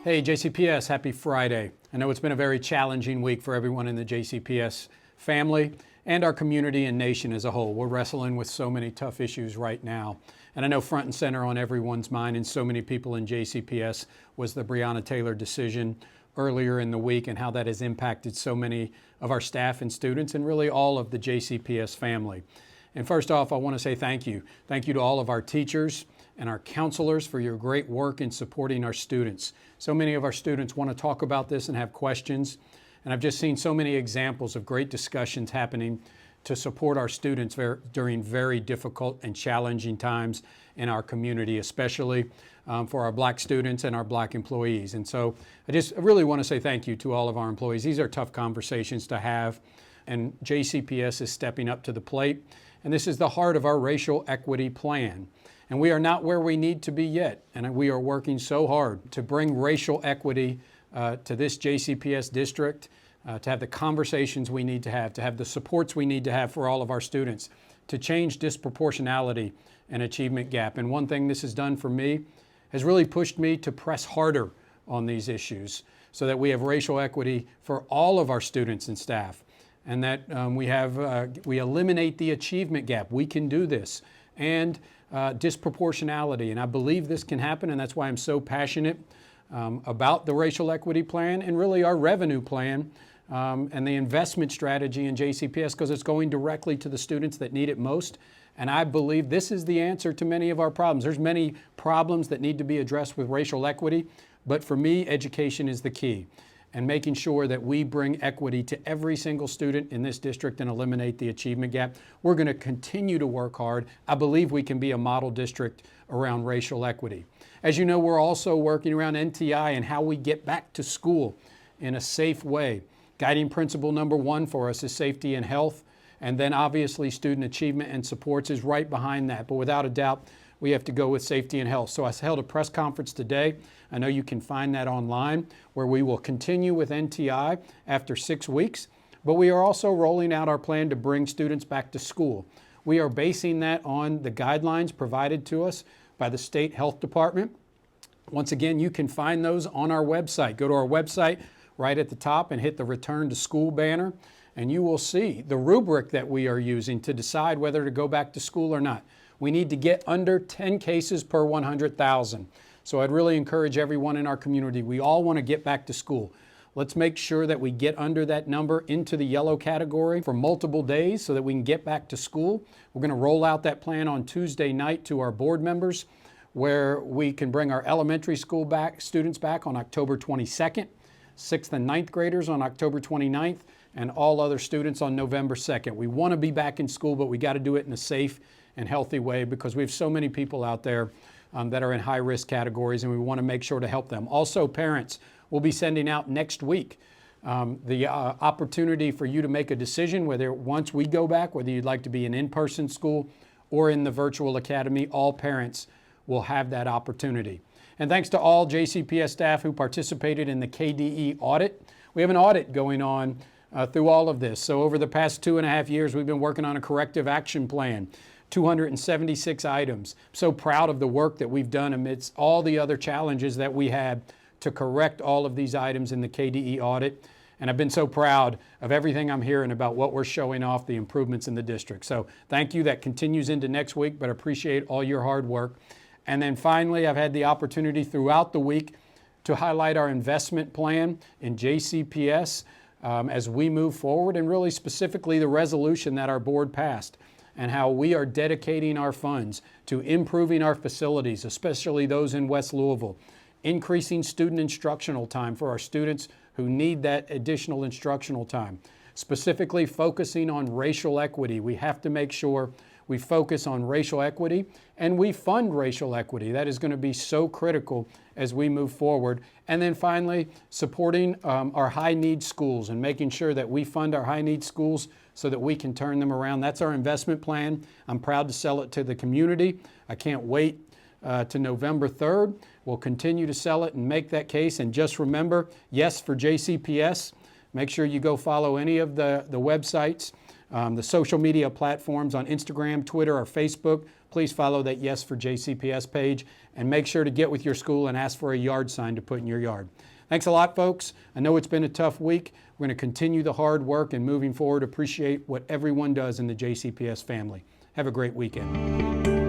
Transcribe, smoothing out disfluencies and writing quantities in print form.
Hey, JCPS, happy Friday. I know it's been a very challenging week for everyone in the JCPS family and our community and nation as a whole. We're wrestling with so many tough issues right now. And I know front and center on everyone's mind and so many people in JCPS was the Breonna Taylor decision earlier in the week and how that has impacted so many of our staff and students and really all of the JCPS family. And first off, I want to say thank you. Thank you to all of our teachers and our counselors for your great work in supporting our students. So many of our students want to talk about this and have questions. And I've just seen so many examples of great discussions happening to support our students during very difficult and challenging times in our community, especially for our Black students and our Black employees. And so I really want to say thank you to all of our employees. These are tough conversations to have, and JCPS is stepping up to the plate. And this is the heart of our racial equity plan. And we are not where we need to be yet. And we are working so hard to bring racial equity to this JCPS district, to have the conversations we need to have the supports we need to have for all of our students, to change disproportionality and achievement gap. And one thing this has done for me has really pushed me to press harder on these issues so that we have racial equity for all of our students and staff. And that we eliminate the achievement gap. We can do this. And disproportionality. And I believe this can happen, and that's why I'm so passionate about the racial equity plan and really our revenue plan and the investment strategy in JCPS, because it's going directly to the students that need it most. And I believe this is the answer to many of our problems. There's many problems that need to be addressed with racial equity, but for me, education is the key. And making sure that we bring equity to every single student in this district and eliminate the achievement gap. We're going to continue to work hard. I believe we can be a model district around racial equity. As you know, we're also working around NTI and how we get back to school in a safe way. Guiding principle number one for us is safety and health. And then obviously student achievement and supports is right behind that. But without a doubt, we have to go with safety and health. So I held a press conference today. I know you can find that online, where we will continue with NTI after 6 weeks, but we are also rolling out our plan to bring students back to school. We are basing that on the guidelines provided to us by the State Health Department. Once again, you can find those on our website. Go to our website right at the top and hit the Return to School banner, and you will see the rubric that we are using to decide whether to go back to school or not. We need to get under 10 cases per 100,000. So I'd really encourage everyone in our community. We all want to get back to school. Let's make sure that we get under that number into the yellow category for multiple days so that we can get back to school. We're going to roll out that plan on Tuesday night to our board members, where we can bring our elementary school students back on October 22nd, 6th and 9th graders on October 29th, and all other students on November 2nd. We want to be back in school, but we got to do it in a safe and healthy way because we have so many people out there that are in high-risk categories, and we want to make sure to help them. Also, parents will be sending out next week the opportunity for you to make a decision whether once we go back, whether you'd like to be in in-person school or in the virtual academy. All parents will have that opportunity. And thanks to all JCPS staff who participated in the KDE audit. We have an audit going on through all of this. So over the past 2.5 years, we've been working on a corrective action plan. 276 items. So proud of the work that we've done amidst all the other challenges that we had to correct all of these items in the KDE audit. And I've been so proud of everything I'm hearing about what we're showing off, the improvements in the district. So thank you. That continues into next week, but appreciate all your hard work. And then finally, I've had the opportunity throughout the week to highlight our investment plan in JCPS as we move forward, and really specifically the resolution that our board passed, and how we are dedicating our funds to improving our facilities, especially those in West Louisville, increasing student instructional time for our students who need that additional instructional time, specifically focusing on racial equity. We have to make sure we focus on racial equity and we fund racial equity. That is going to be so critical as we move forward. And then finally, supporting our high-need schools and making sure that we fund our high-need schools so that we can turn them around. That's our investment plan. I'm proud to sell it to the community. I can't wait to November 3rd. We'll continue to sell it and make that case. And just remember, yes, for JCPS, make sure you go follow any of the websites The social media platforms on Instagram, Twitter, or Facebook, please follow that Yes for JCPS page, and make sure to get with your school and ask for a yard sign to put in your yard. Thanks a lot, folks. I know it's been a tough week. We're going to continue the hard work and moving forward, appreciate what everyone does in the JCPS family. Have a great weekend.